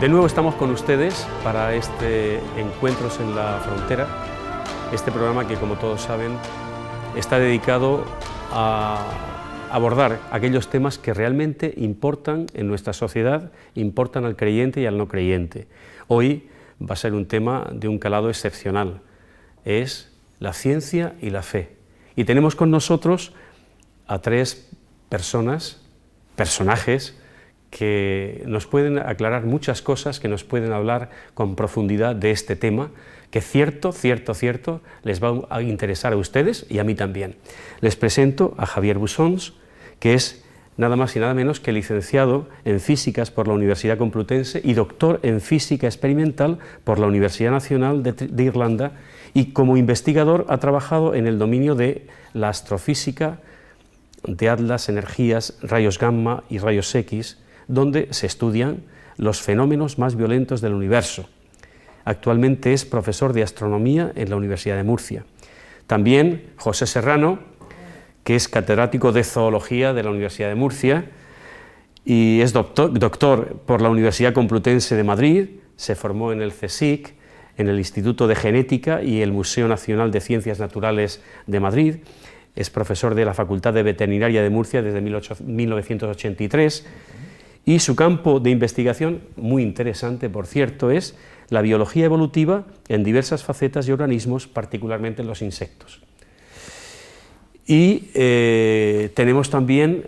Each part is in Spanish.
De nuevo estamos con ustedes para este Encuentros en la Frontera, este programa que, como todos saben, está dedicado a abordar aquellos temas que realmente importan en nuestra sociedad, importan al creyente y al no creyente. Hoy va a ser un tema de un calado excepcional, es la ciencia y la fe. Y tenemos con nosotros a tres personajes, que nos pueden aclarar muchas cosas, que nos pueden hablar con profundidad de este tema, que cierto, les va a interesar a ustedes y a mí también. Les presento a Javier Bussons, que es nada más y nada menos que licenciado en Físicas por la Universidad Complutense y doctor en Física Experimental por la Universidad Nacional de Irlanda, y como investigador ha trabajado en el dominio de la astrofísica, de atlas, energías, rayos gamma y rayos X, donde se estudian los fenómenos más violentos del universo. Actualmente es profesor de astronomía en la Universidad de Murcia. También José Serrano, que es catedrático de zoología de la Universidad de Murcia y es doctor por la Universidad Complutense de Madrid, se formó en el CSIC, en el Instituto de Genética y el Museo Nacional de Ciencias Naturales de Madrid, es profesor de la Facultad de Veterinaria de Murcia desde 1983, y su campo de investigación, muy interesante por cierto, es la biología evolutiva en diversas facetas y organismos, particularmente en los insectos. Y tenemos también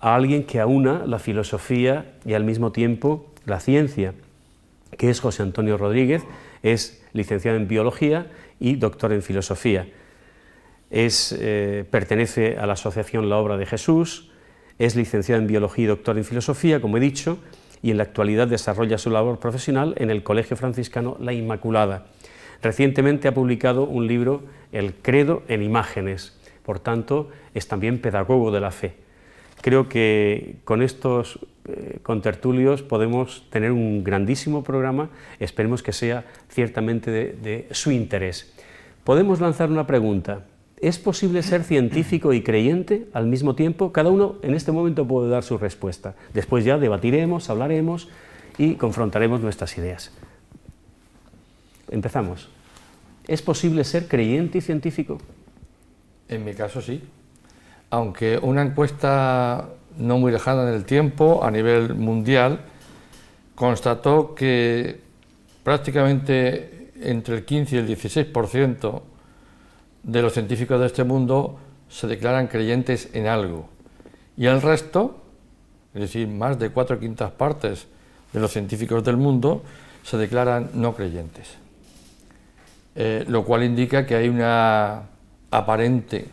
a alguien que aúna la filosofía y al mismo tiempo la ciencia, que es José Antonio Rodríguez, es licenciado en biología y doctor en filosofía. Pertenece a la asociación La Obra de Jesús, es licenciado en biología y doctor en filosofía, como he dicho, y en la actualidad desarrolla su labor profesional en el Colegio Franciscano La Inmaculada. Recientemente ha publicado un libro, El Credo en Imágenes, por tanto es también pedagogo de la fe. Creo que con estos contertulios podemos tener un grandísimo programa, esperemos que sea ciertamente de su interés. Podemos lanzar una pregunta: ¿es posible ser científico y creyente al mismo tiempo? Cada uno en este momento puede dar su respuesta. Después ya debatiremos, hablaremos y confrontaremos nuestras ideas. Empezamos. ¿Es posible ser creyente y científico? En mi caso sí, aunque una encuesta no muy lejana en el tiempo, a nivel mundial, constató que prácticamente entre el 15 y el 16% de los científicos de este mundo se declaran creyentes en algo, y el resto, es decir, más de 4/5 partes de los científicos del mundo, se declaran no creyentes. Lo cual indica que hay una aparente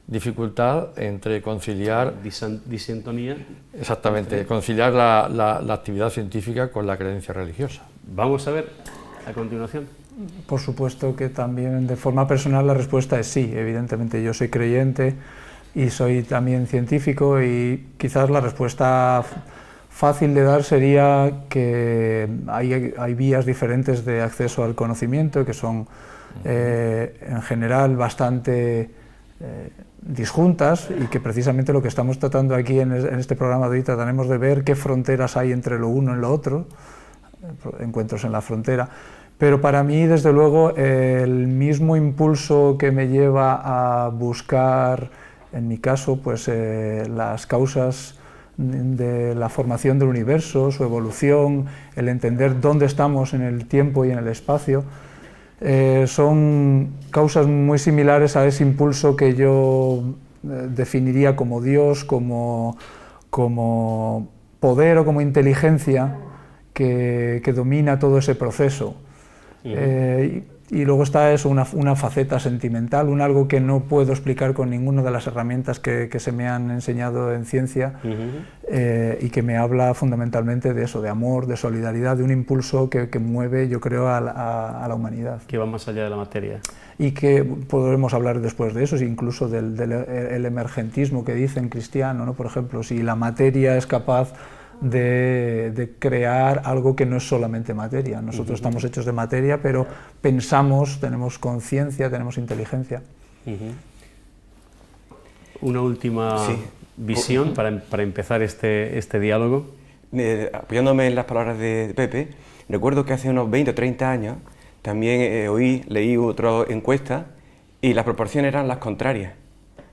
dificultad entre conciliar... Disentonía. Exactamente, conciliar la actividad científica con la creencia religiosa. Vamos a ver a continuación. Por supuesto que también de forma personal la respuesta es sí, evidentemente yo soy creyente y soy también científico, y quizás la respuesta fácil de dar sería que hay vías diferentes de acceso al conocimiento que son en general bastante disjuntas, y que precisamente lo que estamos tratando aquí en este programa de hoy trataremos de ver qué fronteras hay entre lo uno y lo otro, encuentros en la frontera. Pero para mí, desde luego, el mismo impulso que me lleva a buscar, en mi caso, pues las causas de la formación del universo, su evolución, el entender dónde estamos en el tiempo y en el espacio, son causas muy similares a ese impulso que yo definiría como Dios, como poder o como inteligencia que domina todo ese proceso. Y luego está eso, una faceta sentimental, algo que no puedo explicar con ninguna de las herramientas que se me han enseñado en ciencia, y que me habla fundamentalmente de eso, de amor, de solidaridad, de un impulso que mueve, yo creo, a la humanidad. Que va más allá de la materia. Y que podremos hablar después de eso, incluso del emergentismo que dicen cristiano, ¿no? Por ejemplo, si la materia es capaz de crear algo que no es solamente materia. Nosotros estamos hechos de materia, pero pensamos, tenemos conciencia, tenemos inteligencia. Una última visión para empezar este diálogo. apoyándome en las palabras de Pepe, recuerdo que hace unos 20 o 30 años también leí otra encuesta y las proporciones eran las contrarias.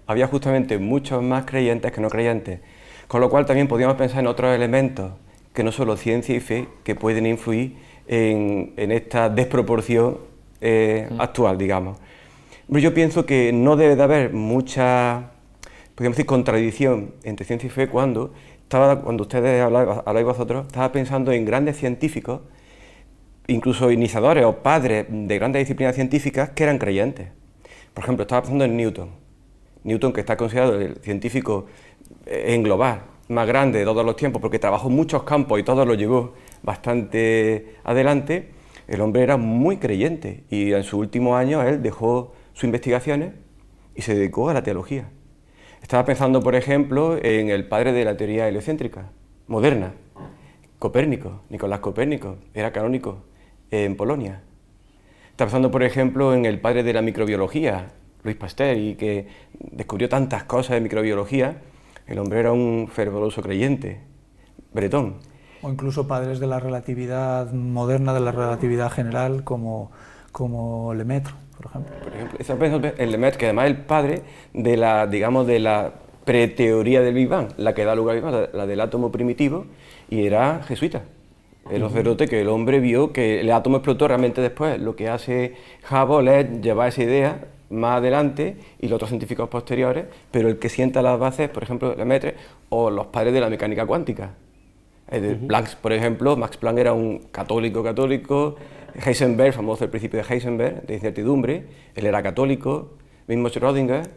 Había justamente muchos más creyentes que no creyentes, con lo cual también podíamos pensar en otros elementos que no solo ciencia y fe, que pueden influir en esta desproporción actual, digamos. Pero yo pienso que no debe de haber mucha, podríamos decir, contradicción entre ciencia y fe cuando ustedes habláis vosotros, estaba pensando en grandes científicos, incluso iniciadores o padres de grandes disciplinas científicas que eran creyentes. Por ejemplo, estaba pensando en Newton, que está considerado el científico en global más grande de todos los tiempos, porque trabajó en muchos campos y todos lo llevó bastante adelante. El hombre era muy creyente y en sus últimos años él dejó sus investigaciones y se dedicó a la teología. Estaba pensando, por ejemplo, en el padre de la teoría heliocéntrica moderna, Copérnico, Nicolás Copérnico, era canónico en Polonia. Estaba pensando, por ejemplo, en el padre de la microbiología, Louis Pasteur, y que descubrió tantas cosas de microbiología. El hombre era un fervoroso creyente, Breton. O incluso padres de la relatividad moderna, de la relatividad general, como Lemaitre, por ejemplo. Por ejemplo, el Lemaitre, que además es el padre de la, digamos, de la preteoría del Big Bang, la que da lugar al Big Bang, la del átomo primitivo, y era jesuita. El sacerdote que el hombre vio que el átomo explotó realmente después. Lo que hace Hubble es llevar esa idea más adelante y los otros científicos posteriores, pero el que sienta las bases, por ejemplo, Lemaitre o los padres de la mecánica cuántica. Planck, por ejemplo, Max Planck era un católico, Heisenberg, famoso el principio de Heisenberg, de incertidumbre, él era católico, mismo Schrödinger,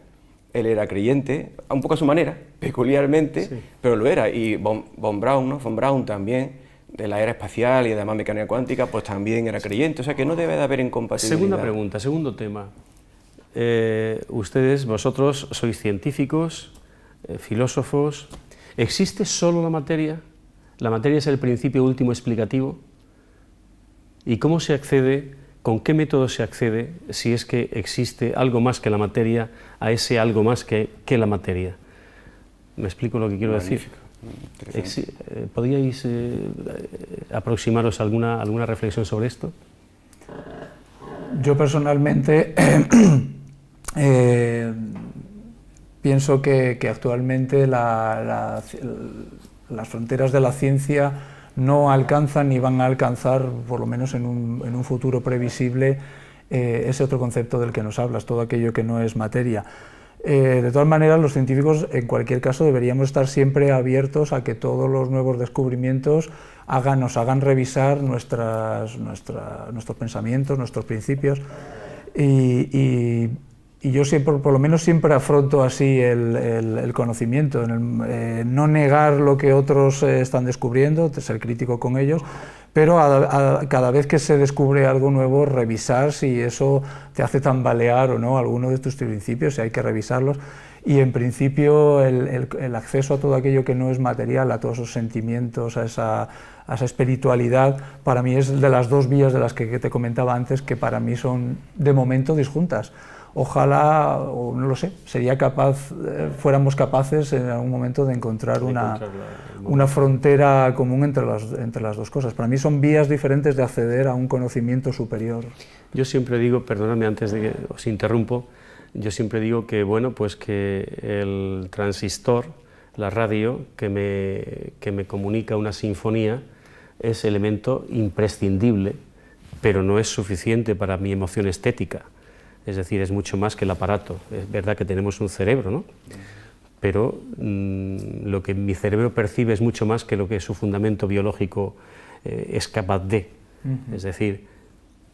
él era creyente, un poco a su manera, peculiarmente, sí, pero lo era, y von Braun, ¿no? Von Braun también, de la era espacial y además mecánica cuántica, pues también era creyente, o sea que no debe de haber incompatibilidad. Segunda pregunta, segundo tema. Vosotros sois científicos, filósofos. ¿Existe solo la materia? ¿La materia es el principio último explicativo? ¿Y cómo se accede, con qué método se accede, si es que existe algo más que la materia, a ese algo más que la materia? ¿Me explico lo que quiero decir? ¿Podríais aproximaros a alguna reflexión sobre esto? Yo personalmente pienso que actualmente las fronteras de la ciencia no alcanzan ni van a alcanzar, por lo menos en un futuro previsible, ese otro concepto del que nos hablas, todo aquello que no es materia. De todas maneras, los científicos, en cualquier caso, deberíamos estar siempre abiertos a que todos los nuevos descubrimientos nos hagan revisar nuestros pensamientos, nuestros principios, y yo siempre, por lo menos siempre afronto así el conocimiento, no negar lo que otros están descubriendo, ser crítico con ellos, pero cada vez que se descubre algo nuevo, revisar si eso te hace tambalear o no alguno de tus principios, si hay que revisarlos. Y en principio el acceso a todo aquello que no es material, a todos esos sentimientos, a esa espiritualidad, para mí es de las dos vías de las que te comentaba antes, que para mí son de momento disjuntas. Ojalá, o no lo sé, fuéramos capaces en algún momento de encontrar una frontera común entre las dos cosas. Para mí son vías diferentes de acceder a un conocimiento superior. Yo siempre digo, perdonadme antes de que os interrumpo, yo siempre digo que, bueno, pues que el transistor, la radio, que me comunica una sinfonía, es elemento imprescindible, pero no es suficiente para mi emoción estética. Es decir, es mucho más que el aparato. Es verdad que tenemos un cerebro, ¿no? Pero lo que mi cerebro percibe es mucho más que lo que su fundamento biológico es capaz de. Es decir,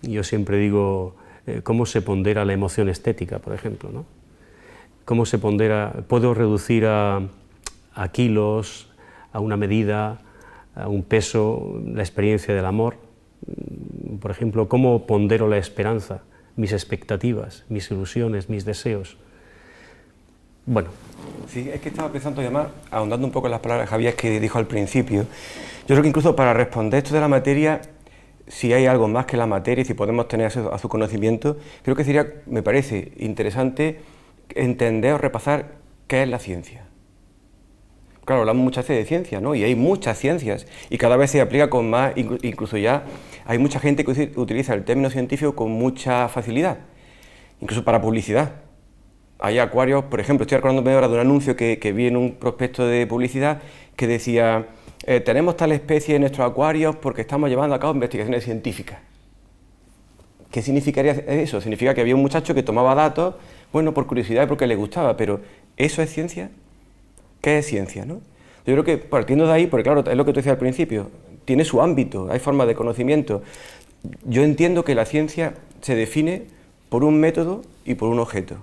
yo siempre digo, ¿cómo se pondera la emoción estética, por ejemplo, ¿no? ¿Cómo se pondera? ¿Puedo reducir a kilos, a una medida, a un peso, la experiencia del amor? Por ejemplo, ¿cómo pondero la esperanza? Mis expectativas, mis ilusiones, mis deseos. Bueno. Sí, es que estaba pensando, además, ahondando un poco en las palabras de Javier que dijo al principio, yo creo que incluso para responder esto de la materia, si hay algo más que la materia, si podemos tener a su conocimiento, creo que sería, me parece interesante entender o repasar qué es la ciencia. claro, hablamos muchas veces de ciencia, ¿no? Y hay muchas ciencias y cada vez se aplica con más, incluso ya hay mucha gente que utiliza el término científico con mucha facilidad, incluso para publicidad. Hay acuarios, por ejemplo, estoy acordándome ahora de un anuncio que vi en un prospecto de publicidad que decía, tenemos tal especie en nuestros acuarios porque estamos llevando a cabo investigaciones científicas. ¿Qué significaría eso? Significa que había un muchacho que tomaba datos, bueno, por curiosidad y porque le gustaba, pero ¿eso es ciencia? ¿Qué es ciencia, no? Yo creo que partiendo de ahí, porque claro, es lo que tú decías al principio, tiene su ámbito, hay formas de conocimiento. Yo entiendo que la ciencia se define por un método y por un objeto.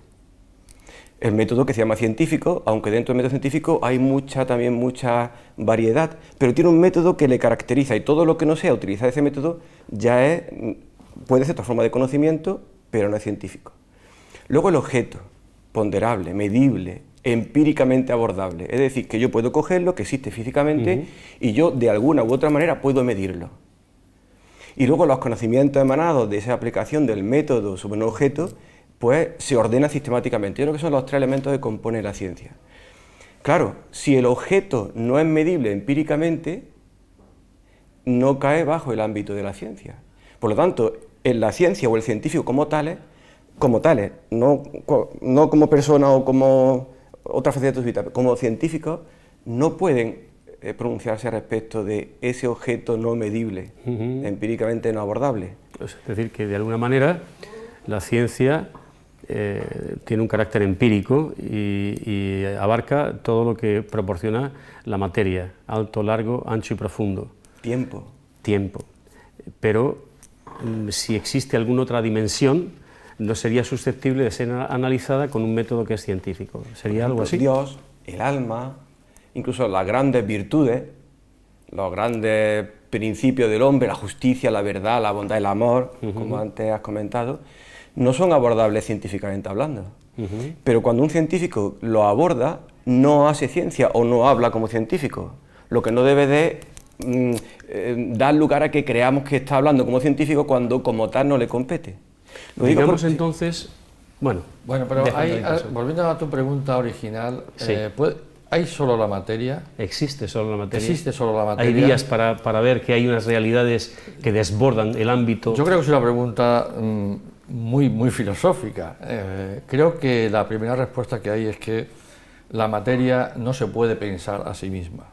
El método que se llama científico, aunque dentro del método científico hay también mucha variedad, pero tiene un método que le caracteriza y todo lo que no sea utilizar ese método ya puede ser otra forma de conocimiento, pero no es científico. Luego el objeto, ponderable, medible, empíricamente abordable, es decir, que yo puedo cogerlo, que existe físicamente, y yo de alguna u otra manera puedo medirlo. Y luego los conocimientos emanados de esa aplicación del método sobre un objeto, pues se ordena sistemáticamente. Yo creo que son los tres elementos que componen la ciencia. Claro, si el objeto no es medible empíricamente, no cae bajo el ámbito de la ciencia. Por lo tanto, en la ciencia o el científico como tales, no como persona o como otra faceta de tu vida, como científicos, no pueden pronunciarse respecto de ese objeto no medible, empíricamente no abordable. Es decir, que de alguna manera la ciencia tiene un carácter empírico y abarca todo lo que proporciona la materia, alto, largo, ancho y profundo. Tiempo. Pero si existe alguna otra dimensión, no sería susceptible de ser analizada con un método que es científico. ¿Sería algo así? Dios, el alma, incluso las grandes virtudes, los grandes principios del hombre, la justicia, la verdad, la bondad, el amor, como antes has comentado, no son abordables científicamente hablando. Pero cuando un científico lo aborda, no hace ciencia o no habla como científico, lo que no debe de dar lugar a que creamos que está hablando como científico cuando como tal no le compete. Lo digamos entonces, bueno, pero volviendo a tu pregunta original, sí. ¿Hay solo la materia? ¿Existe solo la materia? ¿Existe solo la materia? ¿Hay vías para ver que hay unas realidades que desbordan el ámbito? Yo creo que es una pregunta muy filosófica. Creo que la primera respuesta que hay es que la materia no se puede pensar a sí misma.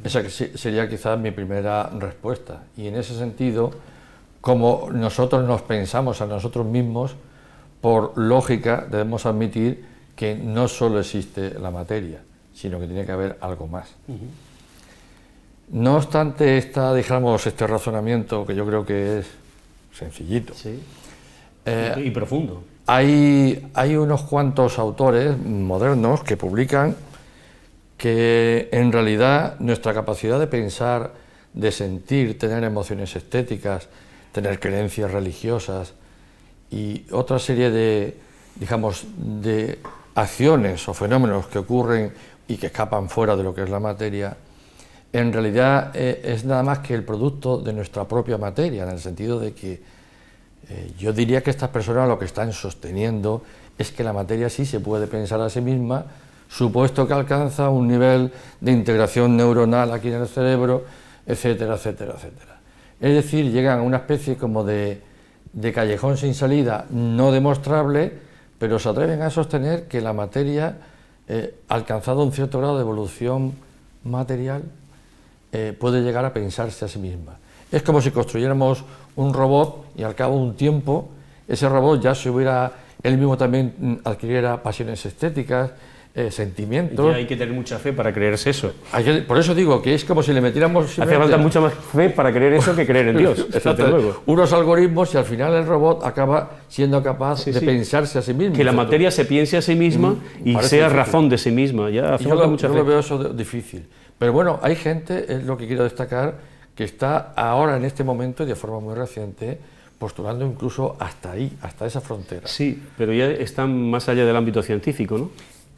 Esa sería quizás mi primera respuesta. Y en ese sentido, como nosotros nos pensamos a nosotros mismos, por lógica debemos admitir que no solo existe la materia, sino que tiene que haber algo más. No obstante este razonamiento, que yo creo que es sencillito, sí. Y profundo. Hay unos cuantos autores modernos que publican que en realidad nuestra capacidad de pensar, de sentir, tener emociones estéticas, tener creencias religiosas y otra serie de acciones o fenómenos que ocurren y que escapan fuera de lo que es la materia, en realidad es nada más que el producto de nuestra propia materia, en el sentido de que yo diría que estas personas lo que están sosteniendo es que la materia sí se puede pensar a sí misma, supuesto que alcanza un nivel de integración neuronal aquí en el cerebro, etcétera, etcétera, etcétera. Es decir, llegan a una especie como de callejón sin salida no demostrable, pero se atreven a sostener que la materia, alcanzado un cierto grado de evolución material, puede llegar a pensarse a sí misma. Es como si construyéramos un robot y al cabo de un tiempo ese robot ya él mismo también adquiriera pasiones estéticas, sentimientos. Y hay que tener mucha fe para creerse eso. Por eso digo que es como si le metiéramos... Hace falta mucha más fe para creer eso que creer en Dios. Luego. Unos algoritmos y al final el robot acaba siendo capaz de pensarse a sí mismo. Que la materia se piense a sí misma y sea difícil. Razón de sí misma. Ya hace falta mucha fe. Yo lo veo eso difícil. Pero bueno, hay gente, es lo que quiero destacar, que está ahora en este momento y de forma muy reciente postulando incluso hasta ahí, hasta esa frontera. Sí, pero ya están más allá del ámbito científico, ¿no?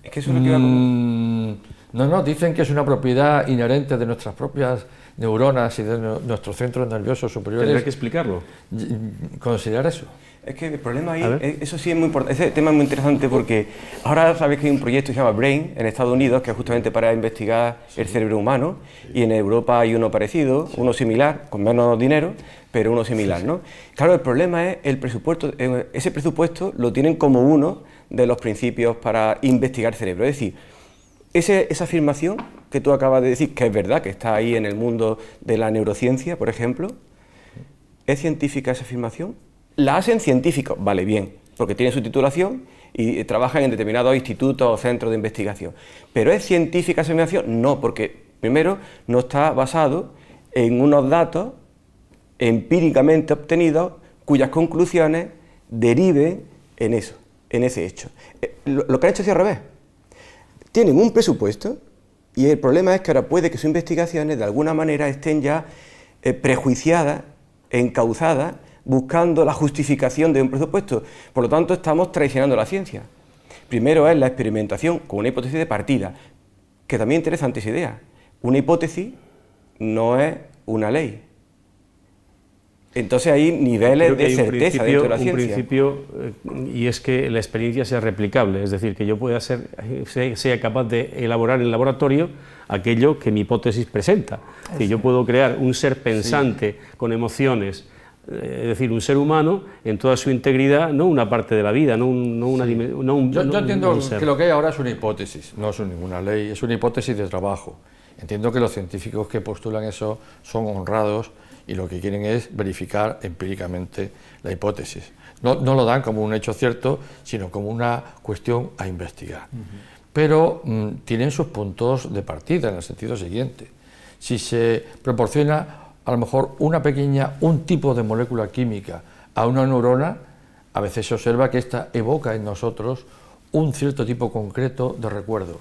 Es que eso no dicen que es una propiedad inherente de nuestras propias neuronas y de nuestros centros nerviosos superiores. Tendrá que explicarlo. Considerar eso. Es que el problema ahí, eso sí es muy importante, ese tema es muy interesante porque ahora sabéis que hay un proyecto que se llama BRAIN en Estados Unidos, que es justamente para investigar el cerebro humano, y en Europa hay uno parecido, uno similar, con menos dinero, pero uno similar, ¿no? Claro, el problema es el presupuesto, ese presupuesto lo tienen como uno de los principios para investigar cerebro, es decir, esa afirmación que tú acabas de decir, que es verdad, que está ahí en el mundo de la neurociencia, por ejemplo, ¿es científica esa afirmación? La hacen científicos, vale, bien, porque tienen su titulación y trabajan en determinados institutos o centros de investigación. ¿Pero es científica esa afirmación? No, porque primero no está basado en unos datos empíricamente obtenidos cuyas conclusiones deriven en eso, en ese hecho. Lo que han hecho es al revés. Tienen un presupuesto y el problema es que ahora puede que sus investigaciones de alguna manera estén ya prejuiciadas, encauzadas, buscando la justificación de un presupuesto. Por lo tanto, estamos traicionando la ciencia. Primero es la experimentación con una hipótesis de partida, que también es interesante esa idea. Una hipótesis no es una ley. Entonces hay niveles de certeza dentro de la ciencia. Un principio, y es que la experiencia sea replicable, es decir, que yo pueda sea capaz de elaborar en el laboratorio aquello que mi hipótesis presenta. Que yo puedo crear un ser pensante con emociones, es decir, un ser humano en toda su integridad, no una parte de la vida, no una dimensión. Yo entiendo que lo que hay ahora es una hipótesis, no es ninguna ley, es una hipótesis de trabajo. Entiendo que los científicos que postulan eso son honrados y lo que quieren es verificar empíricamente la hipótesis. No lo dan como un hecho cierto, sino como una cuestión a investigar. Pero tienen sus puntos de partida en el sentido siguiente. Si se proporciona a lo mejor un tipo de molécula química a una neurona, a veces se observa que ésta evoca en nosotros un cierto tipo concreto de recuerdo.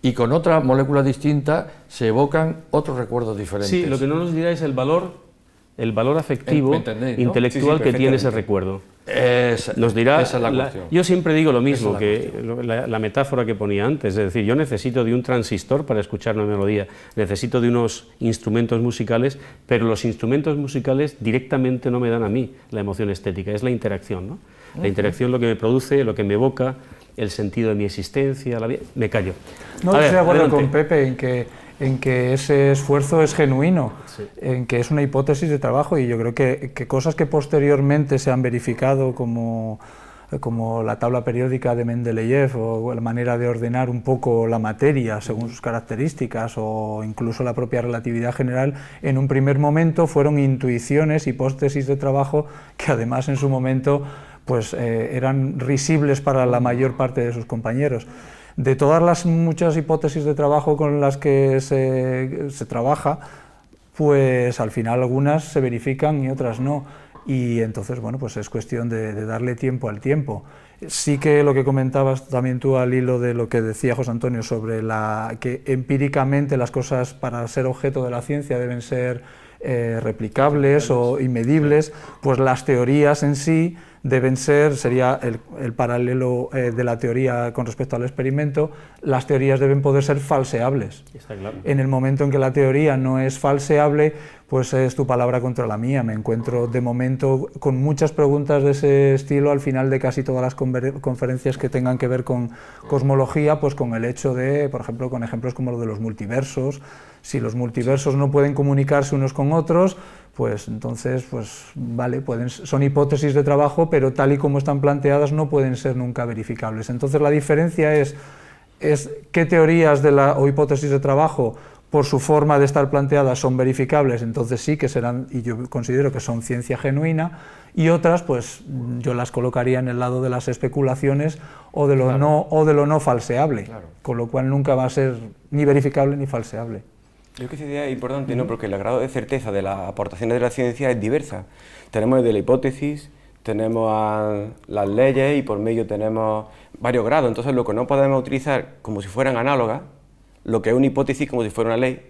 Y con otra molécula distinta se evocan otros recuerdos diferentes. Sí, lo que no nos dirá es el valor afectivo, intelectual que tiene ese recuerdo. Nos dirá, esa es la cuestión. Yo siempre digo lo mismo, que la metáfora que ponía antes, es decir, yo necesito de un transistor para escuchar una melodía, necesito de unos instrumentos musicales, pero los instrumentos musicales directamente no me dan a mí la emoción estética, es la interacción, ¿no? La interacción lo que me produce, lo que me evoca, el sentido de mi existencia, me callo. No, estoy de acuerdo con Pepe en que ese esfuerzo es genuino, sí, en que es una hipótesis de trabajo, y yo creo que cosas que posteriormente se han verificado como la tabla periódica de Mendeleev o la manera de ordenar un poco la materia según sus características o incluso la propia relatividad general, en un primer momento fueron intuiciones, hipótesis de trabajo que además en su momento pues, eran risibles para la mayor parte de sus compañeros. De todas las muchas hipótesis de trabajo con las que se trabaja, pues al final algunas se verifican y otras no. Y entonces, bueno, pues es cuestión de darle tiempo al tiempo. Sí que lo que comentabas también tú al hilo de lo que decía José Antonio sobre que empíricamente las cosas para ser objeto de la ciencia deben ser replicables o inmedibles, pues las teorías en sí deben ser, sería el paralelo de la teoría con respecto al experimento, las teorías deben poder ser falseables. Está claro. En el momento en que la teoría no es falseable, pues es tu palabra contra la mía. Me encuentro de momento con muchas preguntas de ese estilo al final de casi todas las conferencias que tengan que ver con cosmología, pues con el hecho de, por ejemplo, con ejemplos como lo de los multiversos. Si los multiversos no pueden comunicarse unos con otros, pues entonces, pues vale, son hipótesis de trabajo, pero tal y como están planteadas no pueden ser nunca verificables. Entonces la diferencia es qué teorías o hipótesis de trabajo por su forma de estar planteadas son verificables, entonces sí que serán, y yo considero que son ciencia genuina, y otras pues yo las colocaría en el lado de las especulaciones o de lo no falseable, con lo cual nunca va a ser ni verificable ni falseable. Yo creo que esa idea es importante, ¿no? Porque el grado de certeza de las aportaciones de la ciencia es diversa. Tenemos desde la hipótesis, tenemos las leyes y por medio tenemos varios grados. Entonces lo que no podemos utilizar como si fueran análogas, lo que es una hipótesis como si fuera una ley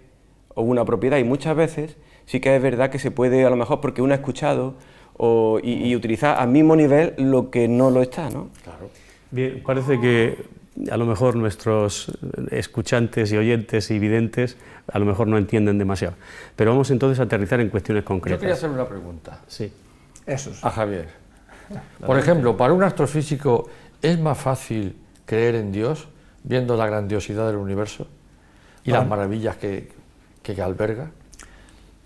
o una propiedad. Y muchas veces sí que es verdad que se puede, a lo mejor porque uno ha escuchado y utilizar al mismo nivel lo que no lo está, ¿no? Claro. Bien, parece que a lo mejor nuestros escuchantes y oyentes y videntes a lo mejor no entienden demasiado. Pero vamos entonces a aterrizar en cuestiones concretas. Yo quería hacer una pregunta. Sí. Eso es. A Javier. Por ejemplo, para un astrofísico, ¿es más fácil creer en Dios viendo la grandiosidad del universo y las maravillas que alberga?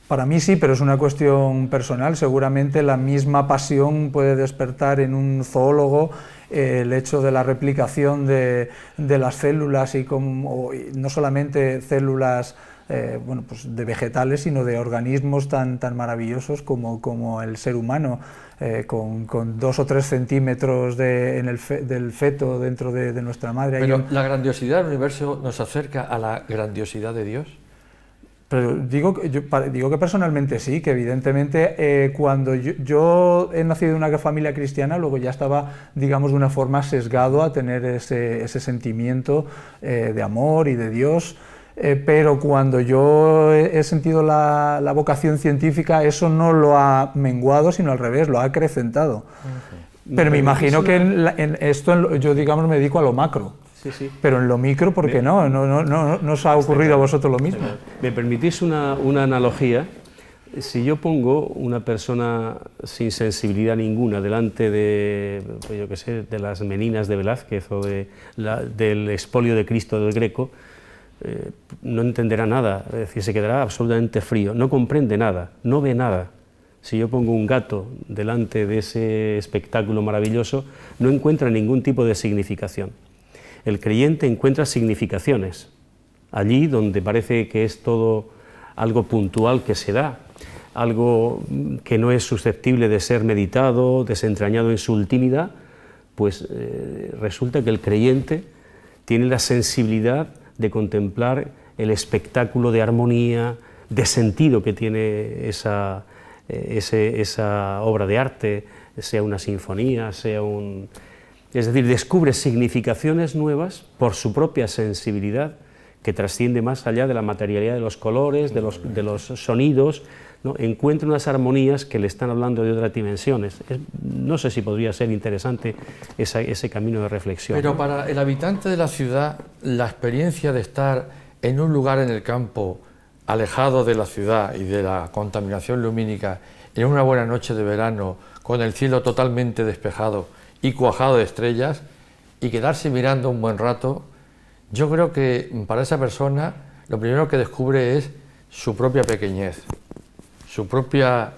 Para mí sí, pero es una cuestión personal. Seguramente la misma pasión puede despertar en un zoólogo el hecho de la replicación de las células y no solamente células pues de vegetales, sino de organismos tan maravillosos como el ser humano, con 2 o 3 centímetros del feto dentro de nuestra madre. Pero ¿la grandiosidad del universo nos acerca a la grandiosidad de Dios? Pero digo que personalmente sí, que evidentemente cuando yo he nacido en una familia cristiana, luego ya estaba, digamos, de una forma sesgado a tener ese sentimiento de amor y de Dios, pero cuando yo he sentido la vocación científica, eso no lo ha menguado, sino al revés, lo ha acrecentado. Pero me imagino que en esto yo, digamos, me dedico a lo macro. Sí, sí. Pero en lo micro, ¿por qué no os ha ocurrido a vosotros lo mismo? ¿Me permitís una analogía? Si yo pongo una persona sin sensibilidad ninguna delante de, pues yo qué sé, de las meninas de Velázquez o del expolio de Cristo del Greco, no entenderá nada, es decir, se quedará absolutamente frío, no comprende nada, no ve nada. Si yo pongo un gato delante de ese espectáculo maravilloso, no encuentra ningún tipo de significación. El creyente encuentra significaciones, allí donde parece que es todo algo puntual que se da, algo que no es susceptible de ser meditado, desentrañado en su intimidad, pues resulta que el creyente tiene la sensibilidad de contemplar el espectáculo de armonía, de sentido que tiene esa obra de arte, sea una sinfonía, sea un... Es decir, descubre significaciones nuevas por su propia sensibilidad, que trasciende más allá de la materialidad de los colores, de los sonidos, ¿no? Encuentra unas armonías que le están hablando de otras dimensiones. No sé si podría ser interesante ese camino de reflexión. Pero para el habitante de la ciudad, la experiencia de estar en un lugar en el campo, alejado de la ciudad y de la contaminación lumínica, en una buena noche de verano, con el cielo totalmente despejado y cuajado de estrellas, y quedarse mirando un buen rato, yo creo que para esa persona lo primero que descubre es su propia pequeñez, su propia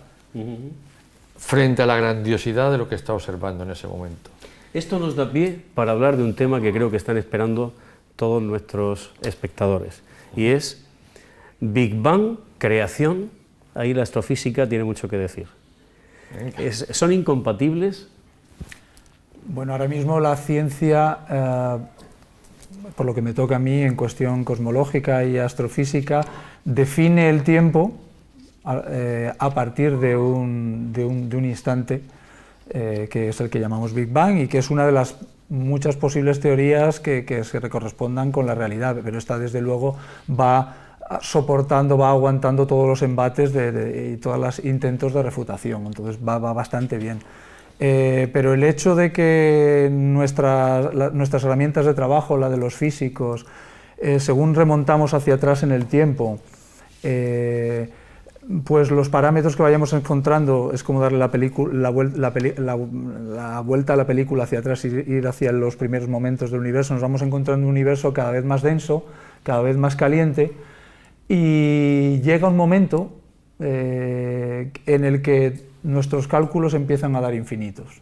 frente a la grandiosidad de lo que está observando en ese momento. Esto nos da pie para hablar de un tema que creo que están esperando todos nuestros espectadores, y es Big Bang, creación. Ahí la astrofísica tiene mucho que decir. ¿Son incompatibles? Bueno, ahora mismo la ciencia, por lo que me toca a mí en cuestión cosmológica y astrofísica, define el tiempo a partir de un instante que es el que llamamos Big Bang, y que es una de las muchas posibles teorías que se correspondan con la realidad, pero esta desde luego va soportando, va aguantando todos los embates y todos los intentos de refutación, entonces va bastante bien. Pero el hecho de que nuestras herramientas de trabajo, la de los físicos, según remontamos hacia atrás en el tiempo, pues los parámetros que vayamos encontrando es como darle la vuelta a la película hacia atrás y ir hacia los primeros momentos del universo. Nos vamos encontrando un universo cada vez más denso, cada vez más caliente, y llega un momento en el que nuestros cálculos empiezan a dar infinitos,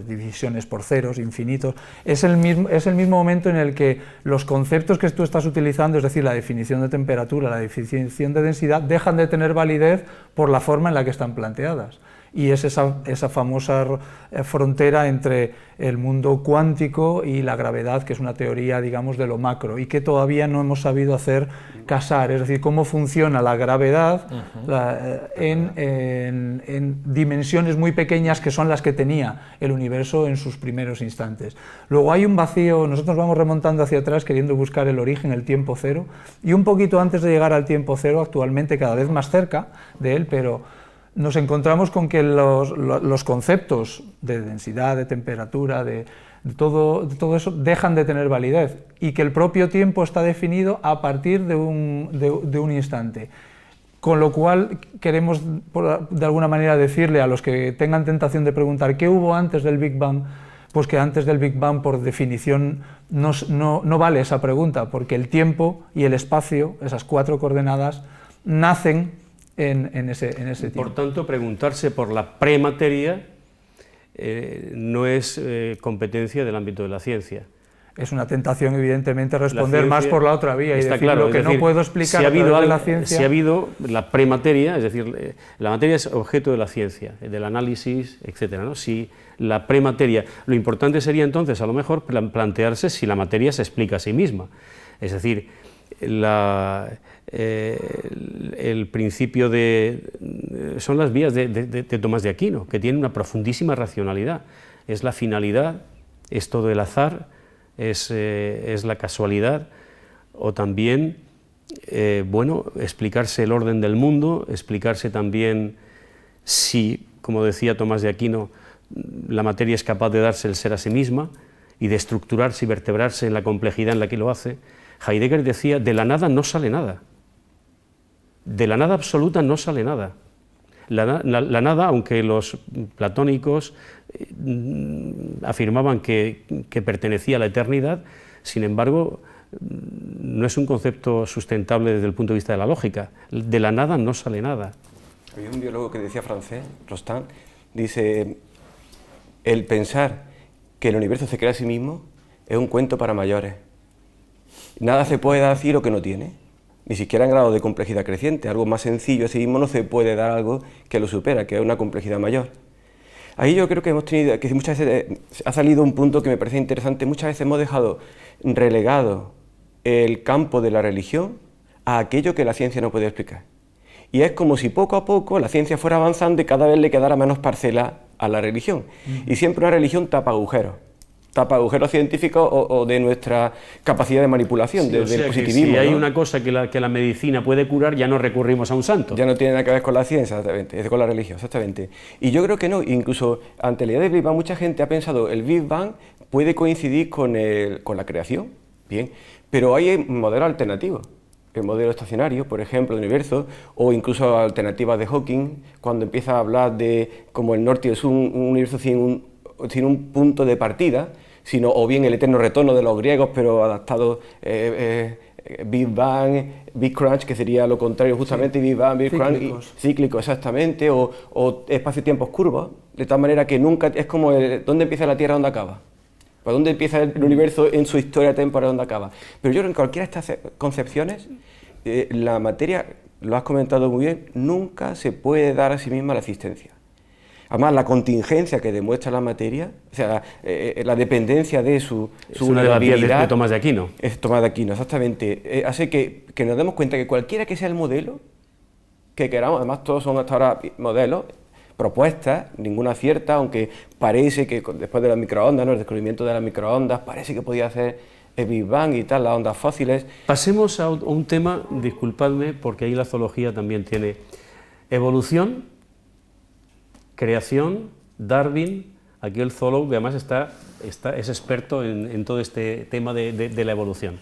divisiones por ceros, infinitos. Es el mismo momento en el que los conceptos que tú estás utilizando, es decir, la definición de temperatura, la definición de densidad, dejan de tener validez por la forma en la que están planteadas. Y es esa famosa frontera entre el mundo cuántico y la gravedad, que es una teoría, digamos, de lo macro, y que todavía no hemos sabido hacer casar, es decir, cómo funciona la gravedad en dimensiones muy pequeñas, que son las que tenía el universo en sus primeros instantes. Luego hay un vacío, nosotros vamos remontando hacia atrás queriendo buscar el origen, el tiempo cero, y un poquito antes de llegar al tiempo cero, actualmente cada vez más cerca de él, pero nos encontramos con que los conceptos de densidad, de temperatura, todo eso dejan de tener validez, y que el propio tiempo está definido a partir de un instante. Con lo cual queremos de alguna manera decirle a los que tengan tentación de preguntar ¿qué hubo antes del Big Bang? Pues que antes del Big Bang, por definición, no vale esa pregunta, porque el tiempo y el espacio, esas 4 coordenadas, nacen en ese tiempo. Por tanto, preguntarse por la premateria no es competencia del ámbito de la ciencia. Es una tentación, evidentemente, responder más por la otra vía y decir claro, lo que no puedo explicar si a través de la ciencia. Si ha habido la premateria, es decir, la materia es objeto de la ciencia, del análisis, etcétera, ¿no? Si la premateria, lo importante sería entonces a lo mejor plantearse si la materia se explica a sí misma. Es decir, el principio son las vías de Tomás de Aquino, que tienen una profundísima racionalidad. Es la finalidad, es todo el azar, es la casualidad, o también, explicarse el orden del mundo, explicarse también si, como decía Tomás de Aquino, la materia es capaz de darse el ser a sí misma y de estructurarse y vertebrarse en la complejidad en la que lo hace. Heidegger decía, de la nada no sale nada, de la nada absoluta no sale nada. La nada, aunque los platónicos afirmaban que pertenecía a la eternidad, sin embargo, no es un concepto sustentable desde el punto de vista de la lógica. De la nada no sale nada. Había un biólogo que decía francés, Rostand, dice, el pensar que el universo se crea a sí mismo es un cuento para mayores. Nada se puede dar así lo que no tiene, ni siquiera en grado de complejidad creciente. Algo más sencillo a sí mismo no se puede dar algo que lo supera, que es una complejidad mayor. Ahí yo creo que muchas veces ha salido un punto que me parece interesante. Muchas veces hemos dejado relegado el campo de la religión a aquello que la ciencia no puede explicar. Y es como si poco a poco la ciencia fuera avanzando y cada vez le quedara menos parcela a la religión. Y siempre una religión tapa agujeros científicos o de nuestra capacidad de manipulación, del positivismo. Si hay una cosa que la medicina puede curar, ya no recurrimos a un santo. Ya no tiene nada que ver con la ciencia, exactamente, es con la religión, exactamente. Y yo creo que no, incluso ante la idea del Big Bang, mucha gente ha pensado el Big Bang puede coincidir con la creación, bien, pero hay modelos alternativos. El modelo estacionario, por ejemplo, del universo, o incluso alternativas de Hawking, cuando empieza a hablar de como el norte y el sur, un universo sin un punto de partida, sino o bien el eterno retorno de los griegos, pero adaptado Big Bang, Big Crunch, que sería lo contrario justamente, sí. Big Bang, Big Crunch, cíclico, exactamente, o espacio-tiempos curvos, de tal manera que nunca es como dónde empieza la Tierra, dónde acaba. ¿Para dónde empieza el universo en su historia temporal, dónde acaba? Pero yo creo que en cualquiera de estas concepciones, la materia, lo has comentado muy bien, nunca se puede dar a sí misma la existencia. Además, la contingencia que demuestra la materia, o sea, la dependencia de su una de las vías de Tomás de Aquino. Es Tomás de Aquino, exactamente. Hace que nos demos cuenta que cualquiera que sea el modelo que queramos, además todos son hasta ahora modelos, propuestas, ninguna cierta, aunque parece que después de las microondas, ¿no? El descubrimiento de las microondas, parece que podía hacer el Big Bang y tal, las ondas fósiles. Pasemos a un tema, disculpadme, porque ahí la zoología también tiene evolución, creación, Darwin. Aquí el zoólogo que además es experto en todo este tema de la evolución.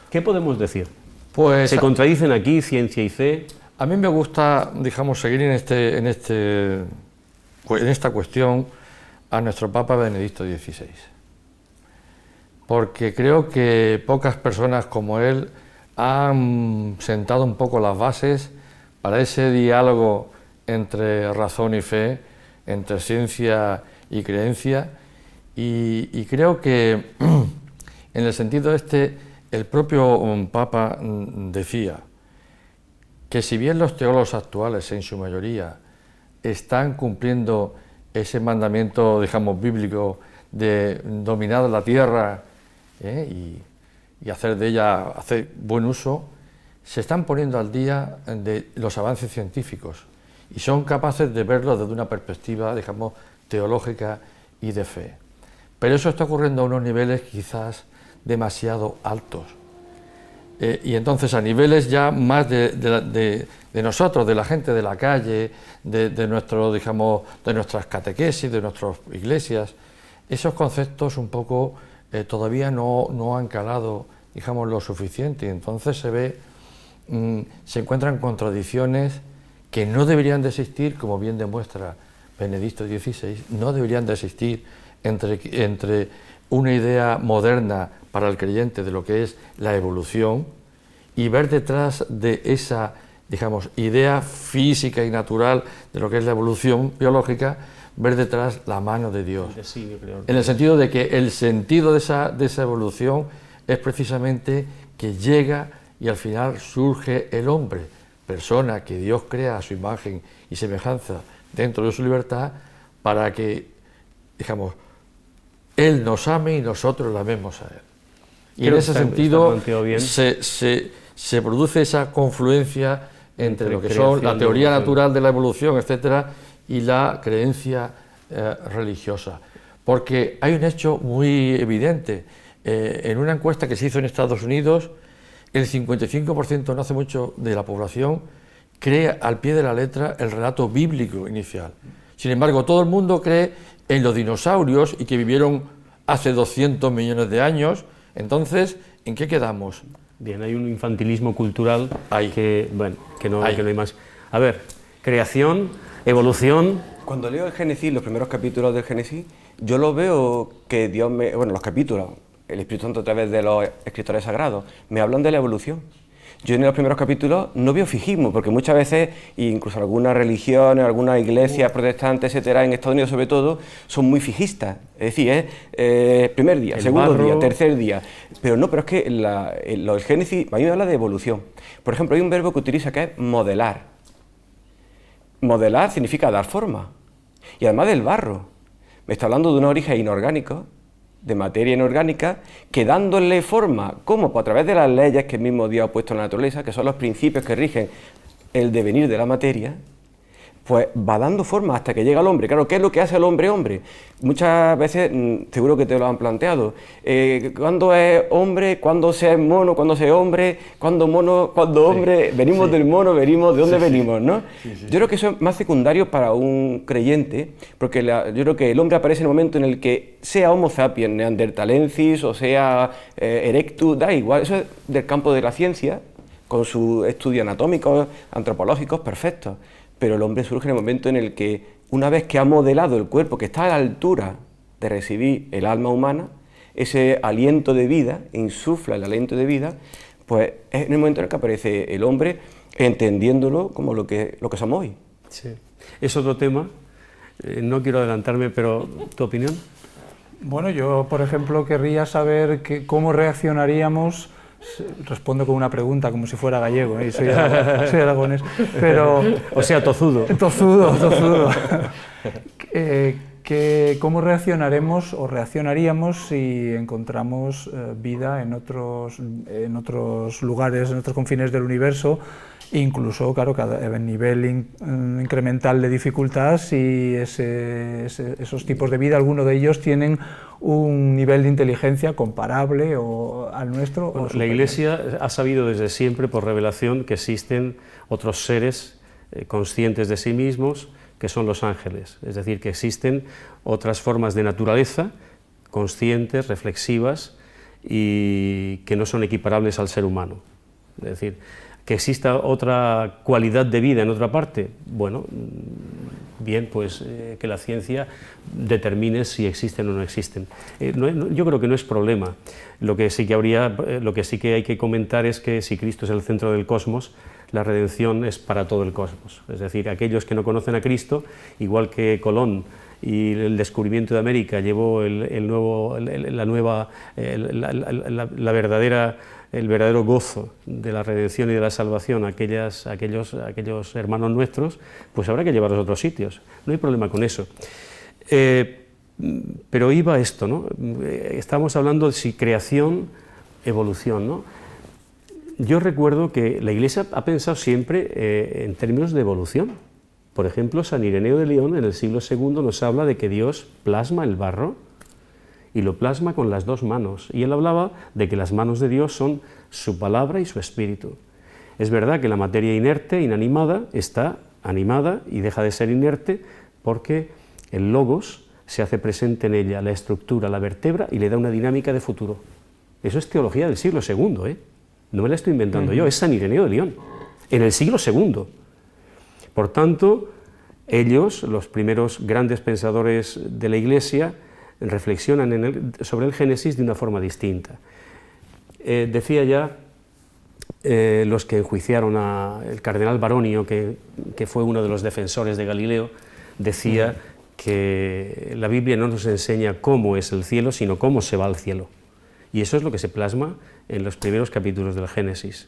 ¿Qué podemos decir? Pues, ¿se contradicen aquí ciencia y fe? A mí me gusta, digamos, seguir en esta cuestión a nuestro Papa Benedicto XVI, porque creo que pocas personas como él han sentado un poco las bases para ese diálogo entre razón y fe, entre ciencia y creencia, y creo que en el sentido el propio Papa decía que si bien los teólogos actuales en su mayoría están cumpliendo ese mandamiento, digamos, bíblico de dominar la tierra y hacer de ella buen uso, se están poniendo al día de los avances científicos y son capaces de verlo desde una perspectiva, digamos, teológica y de fe. Pero eso está ocurriendo a unos niveles quizás demasiado altos. Y entonces a niveles ya más de nosotros, de la gente de la calle, de nuestras catequesis, de nuestras iglesias, esos conceptos un poco todavía no han calado, digamos, lo suficiente, y entonces se encuentran contradicciones que no deberían de existir, como bien demuestra Benedicto XVI, no deberían de existir entre una idea moderna para el creyente de lo que es la evolución y ver detrás de esa, digamos, idea física y natural de lo que es la evolución biológica, ver detrás la mano de Dios. En el sentido de que el sentido de esa evolución es precisamente que llega y al final surge el hombre, persona que Dios crea a su imagen y semejanza dentro de su libertad, para que, digamos, Él nos ame y nosotros la amemos a Él. Y en ese sentido se produce esa confluencia entre lo que son la teoría natural de la evolución, etcétera, y la creencia religiosa. Porque hay un hecho muy evidente. En una encuesta que se hizo en Estados Unidos, el 55%, no hace mucho, de la población cree al pie de la letra el relato bíblico inicial. Sin embargo, todo el mundo cree en los dinosaurios y que vivieron hace 200 millones de años. Entonces, ¿en qué quedamos? Bien, hay un infantilismo cultural que no hay más. A ver, creación, evolución. Cuando leo el Génesis, los primeros capítulos del Génesis, yo lo veo que Dios los capítulos, el Espíritu Santo a través de los escritores sagrados, me hablan de la evolución. Yo en los primeros capítulos no veo fijismo, porque muchas veces, incluso algunas religiones, algunas iglesias protestantes, etcétera, en Estados Unidos sobre todo, son muy fijistas. Es decir, primer día, segundo día, tercer día. Pero no, pero es que el Génesis a mí me habla de evolución. Por ejemplo, hay un verbo que utiliza que es modelar. Modelar significa dar forma. Y además del barro. Me está hablando de un origen inorgánico, de materia inorgánica, que dándole forma, ¿cómo? Pues a través de las leyes que el mismo Dios ha puesto en la naturaleza, que son los principios que rigen el devenir de la materia, pues va dando forma hasta que llega el hombre. Claro, ¿qué es lo que hace el hombre hombre? Muchas veces, seguro que te lo han planteado, ¿cuándo es hombre? ¿Cuándo se es mono? ¿Cuándo se es hombre? ¿Cuándo mono? ¿Cuándo hombre? Venimos del mono, venimos, ¿de dónde venimos? ¿No? Yo creo que eso es más secundario para un creyente, porque yo creo que el hombre aparece en el momento en el que sea Homo sapiens, neandertalensis, o sea erectus, da igual, eso es del campo de la ciencia, con sus estudios anatómicos, antropológicos, perfectos. Pero el hombre surge en el momento en el que, una vez que ha modelado el cuerpo, que está a la altura de recibir el alma humana, ese aliento de vida, insufla el aliento de vida, pues es en el momento en el que aparece el hombre, entendiéndolo como lo que somos hoy. Sí. Es otro tema, no quiero adelantarme, pero ¿tu opinión? Bueno, yo, por ejemplo, querría saber cómo reaccionaríamos. Respondo con una pregunta, como si fuera gallego, ¿eh? soy aragonés, pero... O sea, tozudo. Tozudo. ¿Cómo reaccionaremos o reaccionaríamos si encontramos vida en otros lugares, en otros confines del universo, incluso, claro, a nivel incremental de dificultad, si esos tipos de vida, alguno de ellos tienen un nivel de inteligencia comparable al nuestro? Bueno, la Iglesia ha sabido desde siempre, por revelación, que existen otros seres conscientes de sí mismos, que son los ángeles. Es decir, que existen otras formas de naturaleza, conscientes, reflexivas, y que no son equiparables al ser humano. Es decir, que exista otra cualidad de vida en otra parte, bueno, bien, pues que la ciencia determine si existen o no existen. Yo creo que no es problema. Lo que sí que hay que comentar es que si Cristo es el centro del cosmos, la redención es para todo el cosmos. Es decir, aquellos que no conocen a Cristo, igual que Colón y el descubrimiento de América llevó el verdadero gozo de la redención y de la salvación a aquellos hermanos nuestros, pues habrá que llevarlos a otros sitios. No hay problema con eso. Pero iba esto, ¿no? Estamos hablando de si creación, evolución, ¿no? Yo recuerdo que la Iglesia ha pensado siempre en términos de evolución. Por ejemplo, San Ireneo de León en el siglo II nos habla de que Dios plasma el barro y lo plasma con las dos manos. Y él hablaba de que las manos de Dios son su palabra y su espíritu. Es verdad que la materia inerte, inanimada, está animada y deja de ser inerte porque el logos se hace presente en ella la estructura, la vertebra y le da una dinámica de futuro. Eso es teología del siglo II, no me la estoy inventando yo, es San Ireneo de León, en el siglo II. Por tanto, ellos, los primeros grandes pensadores de la Iglesia, reflexionan sobre el Génesis de una forma distinta. Decía ya los que enjuiciaron al cardenal Baronio, que fue uno de los defensores de Galileo, decía que la Biblia no nos enseña cómo es el cielo, sino cómo se va al cielo. Y eso es lo que se plasma en los primeros capítulos del Génesis.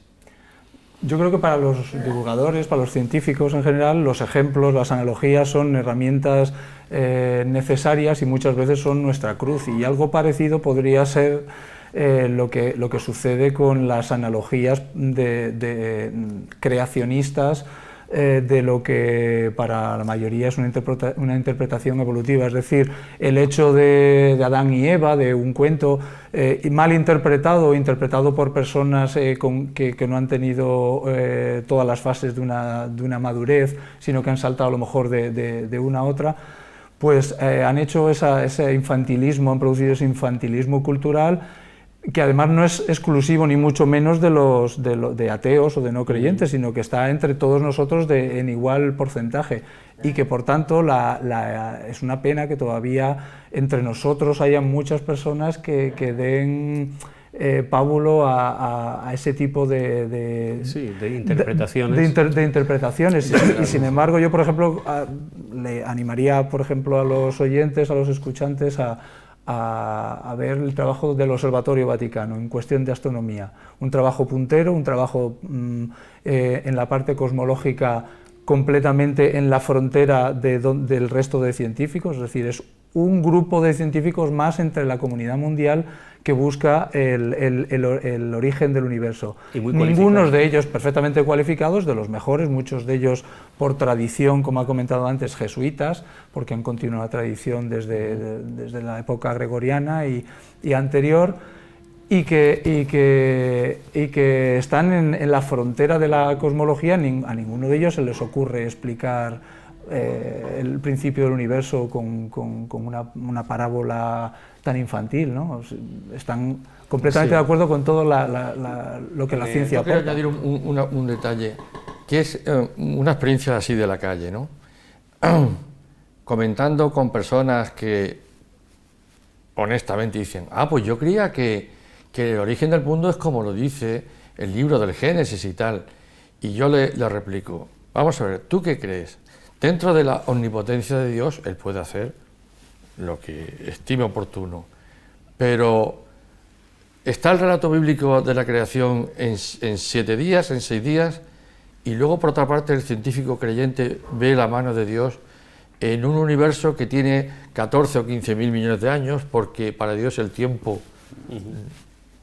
Yo creo que para los divulgadores, para los científicos en general, los ejemplos, las analogías son herramientas necesarias y muchas veces son nuestra cruz. Y algo parecido podría ser lo que sucede con las analogías de creacionistas de lo que para la mayoría es una interpretación evolutiva, es decir, el hecho de Adán y Eva, de un cuento mal interpretado o interpretado por personas que no han tenido todas las fases de una madurez, sino que han saltado a lo mejor de una a otra, pues han hecho ese infantilismo, han producido ese infantilismo cultural, que además no es exclusivo ni mucho menos de ateos o de no creyentes, sino que está entre todos nosotros en igual porcentaje, y que por tanto es una pena que todavía entre nosotros haya muchas personas que den pábulo a ese tipo de interpretaciones. De interpretaciones. Y sin embargo, yo, por ejemplo, le animaría, por ejemplo, a los oyentes, a los escuchantes, a ver el trabajo del Observatorio Vaticano en cuestión de astronomía. Un trabajo puntero, un trabajo en la parte cosmológica completamente en la frontera del resto de científicos, es decir, es un grupo de científicos más entre la comunidad mundial que busca el origen del universo. Ningunos de ellos perfectamente cualificados, de los mejores, muchos de ellos por tradición, como ha comentado antes, jesuitas, porque han continuado la tradición desde la época gregoriana y anterior, y que están en la frontera de la cosmología. A ninguno de ellos se les ocurre explicar el principio del universo con una parábola tan infantil, ¿no? Están completamente de acuerdo con todo lo que la ciencia aporta. Yo quiero añadir un detalle, que es una experiencia así de la calle, ¿no? Comentando con personas que honestamente dicen, pues yo creía que el origen del mundo es como lo dice el libro del Génesis y tal. Y yo le replico, vamos a ver, ¿tú qué crees? Dentro de la omnipotencia de Dios, Él puede hacer lo que estime oportuno, pero está el relato bíblico de la creación en 7 días, en 6 días, y luego por otra parte el científico creyente ve la mano de Dios en un universo que tiene 14 o 15 mil millones de años, porque para Dios el tiempo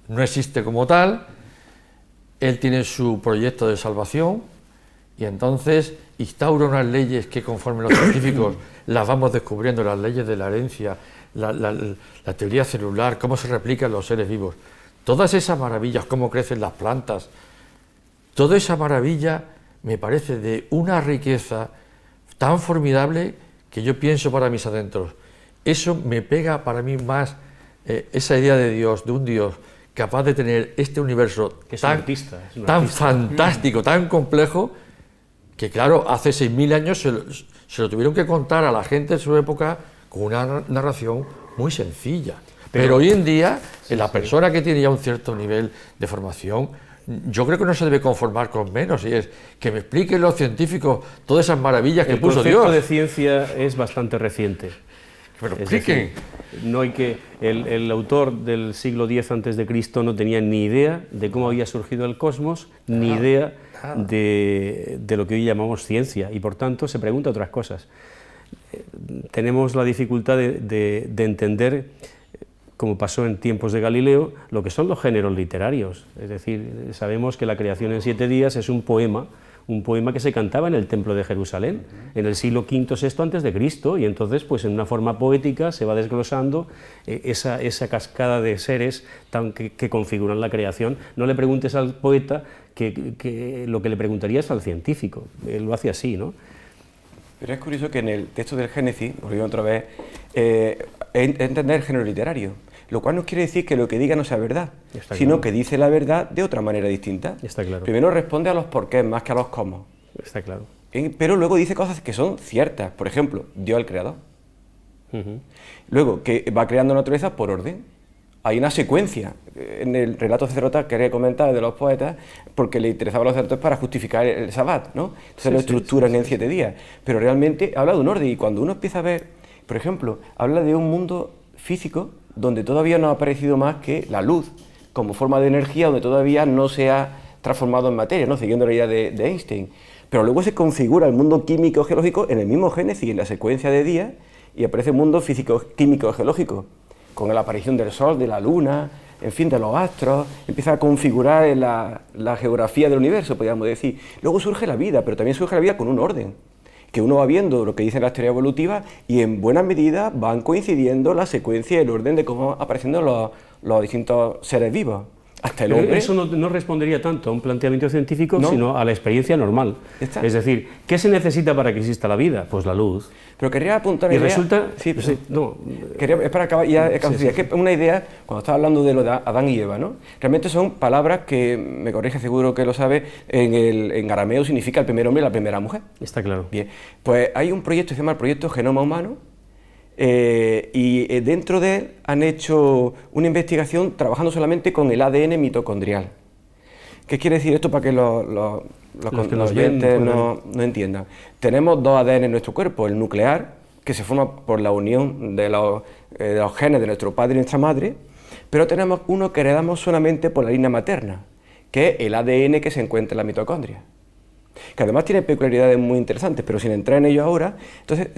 no existe como tal. Él tiene su proyecto de salvación y entonces instaura unas leyes que, conforme los científicos las vamos descubriendo, las leyes de la herencia, la teoría celular, cómo se replican los seres vivos, todas esas maravillas, cómo crecen las plantas, toda esa maravilla me parece de una riqueza tan formidable que yo pienso para mis adentros. Eso me pega para mí más esa idea de Dios, de un Dios capaz de tener este universo tan fantástico, tan complejo, que claro, hace 6.000 años se lo tuvieron que contar a la gente de su época con una narración muy sencilla. Pero hoy en día, la persona que tiene ya un cierto nivel de formación, yo creo que no se debe conformar con menos, y es que me expliquen los científicos todas esas maravillas que puso Dios. El concepto de ciencia es bastante reciente. Pero expliquen. No hay que el autor del siglo X a.C. no tenía ni idea de cómo había surgido el cosmos, ni idea de lo que hoy llamamos ciencia, y por tanto se pregunta otras cosas. Tenemos la dificultad de entender, como pasó en tiempos de Galileo, lo que son los géneros literarios. Es decir, sabemos que la creación en 7 días es un poema que se cantaba en el Templo de Jerusalén, en el siglo V, VI antes de Cristo, y entonces, pues en una forma poética se va desglosando esa cascada de seres que configuran la creación. No le preguntes al poeta que lo que le preguntarías al científico, él lo hace así, ¿no? Pero es curioso que en el texto del Génesis, volviendo otra vez, entender el género literario, lo cual no quiere decir que lo que diga no sea verdad, sino que dice la verdad de otra manera distinta. Está claro. Primero responde a los porqués más que a los cómo. Está claro. Pero luego dice cosas que son ciertas. Por ejemplo, Dios el creador. Luego, que va creando la naturaleza por orden. Hay una secuencia. En el relato sacerdotal que quería comentar de los poetas, porque le interesaba a los sacerdotes para justificar el Sabbat, ¿no? Entonces lo estructuran en 7 días. Pero realmente habla de un orden, y cuando uno empieza a ver, por ejemplo, habla de un mundo físico donde todavía no ha aparecido más que la luz como forma de energía, donde todavía no se ha transformado en materia, ¿no? Siguiendo la idea de Einstein. Pero luego se configura el mundo químico-geológico en el mismo Génesis, en la secuencia de días, y aparece el mundo físico-químico-geológico, con la aparición del Sol, de la Luna, en fin, de los astros, empieza a configurar la geografía del universo, podríamos decir. Luego surge la vida, pero también surge la vida con un orden, que uno va viendo lo que dicen las teorías evolutivas, y en buena medida van coincidiendo la secuencia y el orden de cómo van apareciendo los distintos seres vivos. Hasta el hombre. Eso no respondería tanto a un planteamiento científico, sino a la experiencia normal. Es decir, ¿qué se necesita para que exista la vida? Pues la luz. Pero quería apuntar y una idea. Resulta... Es para acabar, es que una idea, cuando estaba hablando de lo de Adán y Eva, ¿no? Realmente son palabras que, me corrige, seguro que lo sabe, en arameo significa el primer hombre y la primera mujer. Está claro. Bien, pues hay un proyecto que se llama el Proyecto Genoma Humano, y dentro de él han hecho una investigación trabajando solamente con el ADN mitocondrial. ¿Qué quiere decir esto para que los oyentes no entiendan? Tenemos 2 ADN en nuestro cuerpo, el nuclear, que se forma por la unión de los genes de nuestro padre y nuestra madre, pero tenemos uno que heredamos solamente por la línea materna, que es el ADN que se encuentra en la mitocondria, que además tiene peculiaridades muy interesantes, pero sin entrar en ello ahora. Entonces,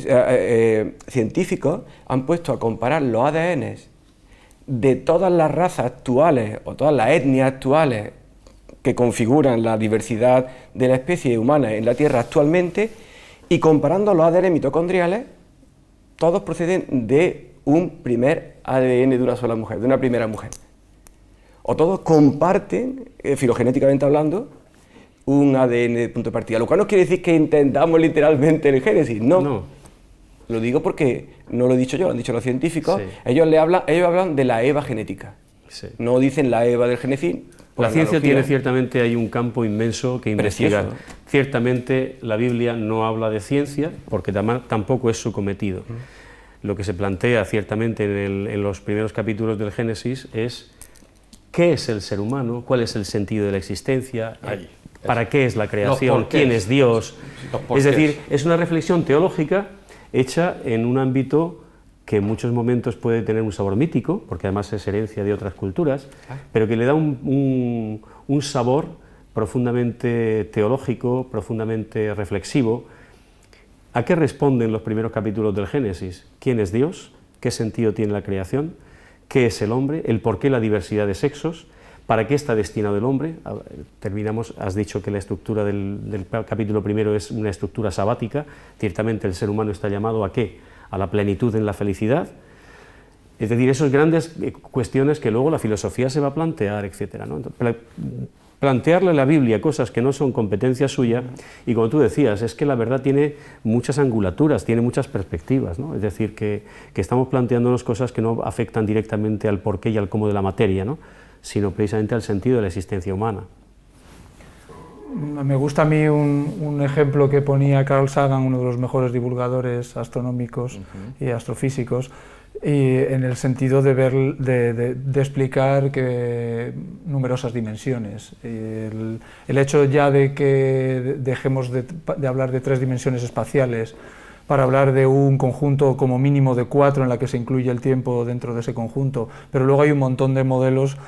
científicos han puesto a comparar los ADNs de todas las razas actuales o todas las etnias actuales que configuran la diversidad de la especie humana en la Tierra actualmente, y comparando los ADN mitocondriales, todos proceden de un primer ADN de una sola mujer, de una primera mujer. O todos comparten, filogenéticamente hablando, un ADN de punto de partida, lo cual no quiere decir que entendamos literalmente el Génesis, no. Lo digo porque no lo he dicho yo, lo han dicho los científicos. Sí. Ellos hablan de la Eva genética, no dicen la Eva del Génesis. La ciencia tiene ciertamente ahí un campo inmenso que investigar. Ciertamente la Biblia no habla de ciencia, porque tampoco es su cometido. Lo que se plantea ciertamente en los primeros capítulos del Génesis es qué es el ser humano, cuál es el sentido de la existencia, para qué es la creación, quién es Dios. Es decir, es una reflexión teológica hecha en un ámbito que en muchos momentos puede tener un sabor mítico, porque además es herencia de otras culturas, pero que le da un sabor profundamente teológico, profundamente reflexivo. ¿A qué responden los primeros capítulos del Génesis? ¿Quién es Dios? ¿Qué sentido tiene la creación? ¿Qué es el hombre? ¿El por qué la diversidad de sexos? ¿Para qué está destinado el hombre? Terminamos, has dicho que la estructura del capítulo primero es una estructura sabática. Ciertamente el ser humano está llamado ¿a qué? A la plenitud en la felicidad. Es decir, esas grandes cuestiones que luego la filosofía se va a plantear, etc., ¿no? Plantearle a la Biblia cosas que no son competencia suya, y como tú decías, es que la verdad tiene muchas angulaturas, tiene muchas perspectivas, ¿no? Es decir, que estamos planteándonos cosas que no afectan directamente al porqué y al cómo de la materia, ¿no? Sino precisamente al sentido de la existencia humana. Me gusta a mí un ejemplo que ponía Carl Sagan, uno de los mejores divulgadores astronómicos y astrofísicos, y en el sentido de explicar que numerosas dimensiones. El hecho ya de que dejemos de hablar de 3 dimensiones espaciales para hablar de un conjunto como mínimo de 4 en la que se incluye el tiempo dentro de ese conjunto, pero luego hay un montón de modelos,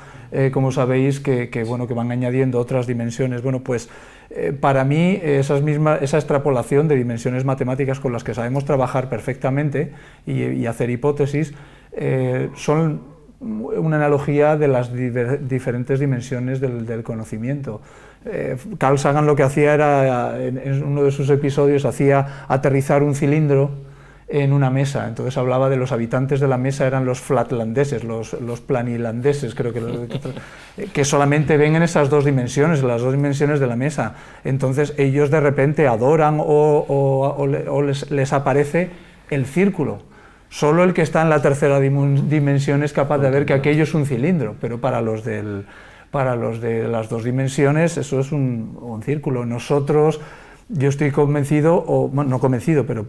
como sabéis, que van añadiendo otras dimensiones. Bueno, pues para mí esa extrapolación de dimensiones matemáticas con las que sabemos trabajar perfectamente y hacer hipótesis son una analogía de las diferentes dimensiones del conocimiento. Carl Sagan lo que hacía era, en uno de sus episodios, hacía aterrizar un cilindro en una mesa. Entonces hablaba de los habitantes de la mesa, eran los flatlandeses, los planilandeses, creo que solamente ven en esas dos dimensiones, en las dos dimensiones de la mesa. Entonces ellos de repente adoran o les aparece el círculo. Solo el que está en la tercera dimensión es capaz de ver que aquello es un cilindro, pero para los de las dos dimensiones eso es un círculo. Nosotros, yo estoy convencido, o bueno, no convencido, pero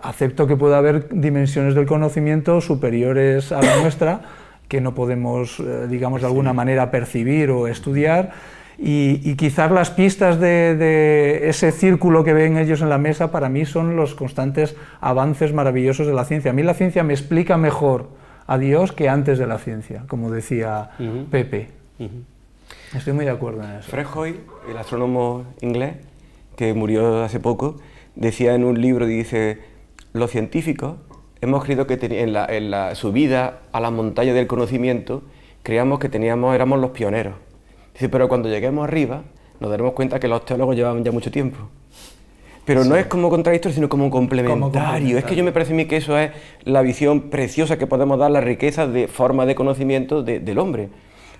acepto que pueda haber dimensiones del conocimiento superiores a la nuestra, que no podemos, digamos, de alguna manera percibir o estudiar, y quizás las pistas de ese círculo que ven ellos en la mesa para mí son los constantes avances maravillosos de la ciencia. A mí la ciencia me explica mejor a Dios que antes de la ciencia, como decía Pepe. Estoy muy de acuerdo en eso. Fred Hoyle, el astrónomo inglés, que murió hace poco, decía en un libro, dice, los científicos hemos creído que en la subida a la montaña del conocimiento, creíamos que éramos los pioneros. Dice, pero cuando lleguemos arriba, nos daremos cuenta que los teólogos llevaban ya mucho tiempo. Pero no es como contradictorio, sino como complementario. Es que yo me parece a mí que eso es la visión preciosa que podemos dar, la riqueza de forma de conocimiento del hombre.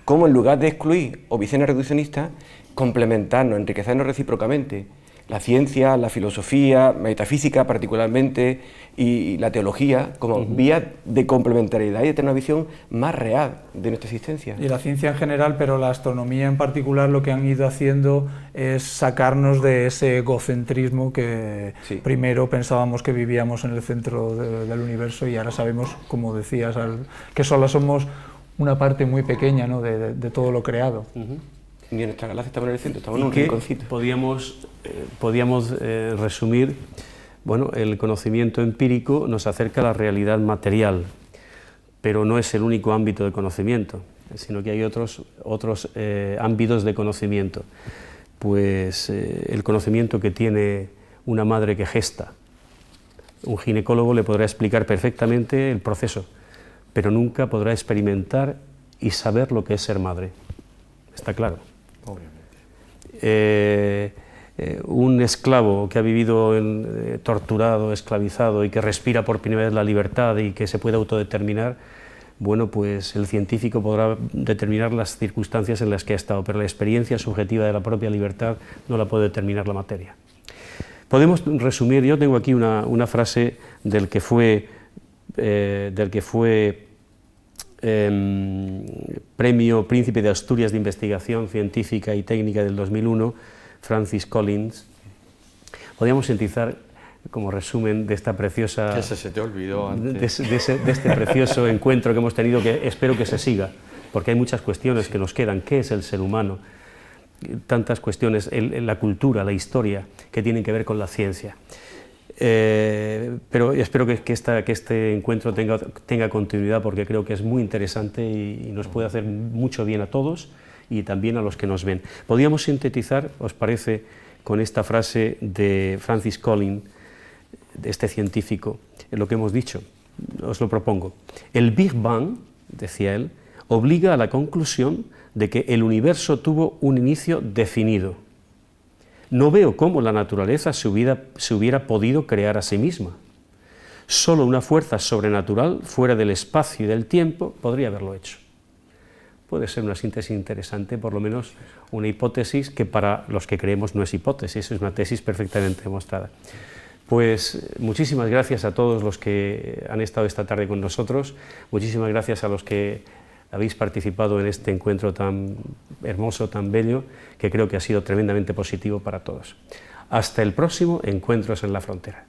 Cómo en lugar de excluir o visiones reduccionistas, complementarnos, enriquecernos recíprocamente. La ciencia, la filosofía, metafísica particularmente, y la teología como vías de complementariedad y de tener una visión más real de nuestra existencia. Y la ciencia en general, pero la astronomía en particular, lo que han ido haciendo es sacarnos de ese egocentrismo que primero pensábamos que vivíamos en el centro del universo y ahora sabemos, como decías, que solo somos una parte muy pequeña, ¿no?, de todo lo creado. Ni en nuestra galaxia estamos en el centro, estamos en un rinconcito. Podíamos resumir, bueno, el conocimiento empírico nos acerca a la realidad material, pero no es el único ámbito de conocimiento, sino que hay otros ámbitos de conocimiento. Pues el conocimiento que tiene una madre que gesta, un ginecólogo le podrá explicar perfectamente el proceso, pero nunca podrá experimentar y saber lo que es ser madre. Está claro. Un esclavo que ha vivido torturado, esclavizado y que respira por primera vez la libertad y que se puede autodeterminar, bueno, pues el científico podrá determinar las circunstancias en las que ha estado, pero la experiencia subjetiva de la propia libertad no la puede determinar la materia. Podemos resumir, yo tengo aquí una frase del que fue Premio Príncipe de Asturias de Investigación Científica y Técnica del 2001, Francis Collins. Podríamos sintetizar como resumen de esta preciosa... Que se te olvidó antes. De este precioso encuentro que hemos tenido, que espero que se siga, porque hay muchas cuestiones que nos quedan. ¿Qué es el ser humano? Tantas cuestiones, la cultura, la historia, que tienen que ver con la ciencia. Pero espero que este encuentro tenga continuidad, porque creo que es muy interesante y nos puede hacer mucho bien a todos y también a los que nos ven. Podríamos sintetizar, ¿os parece?, con esta frase de Francis Collins, de este científico, en lo que hemos dicho. Os lo propongo. El Big Bang, decía él, obliga a la conclusión de que el universo tuvo un inicio definido. No veo cómo la naturaleza se hubiera podido crear a sí misma. Solo una fuerza sobrenatural, fuera del espacio y del tiempo, podría haberlo hecho. Puede ser una síntesis interesante, por lo menos una hipótesis que para los que creemos no es hipótesis, es una tesis perfectamente demostrada. Pues muchísimas gracias a todos los que han estado esta tarde con nosotros, muchísimas gracias a los que habéis participado en este encuentro tan hermoso, tan bello, que creo que ha sido tremendamente positivo para todos. Hasta el próximo Encuentros en la Frontera.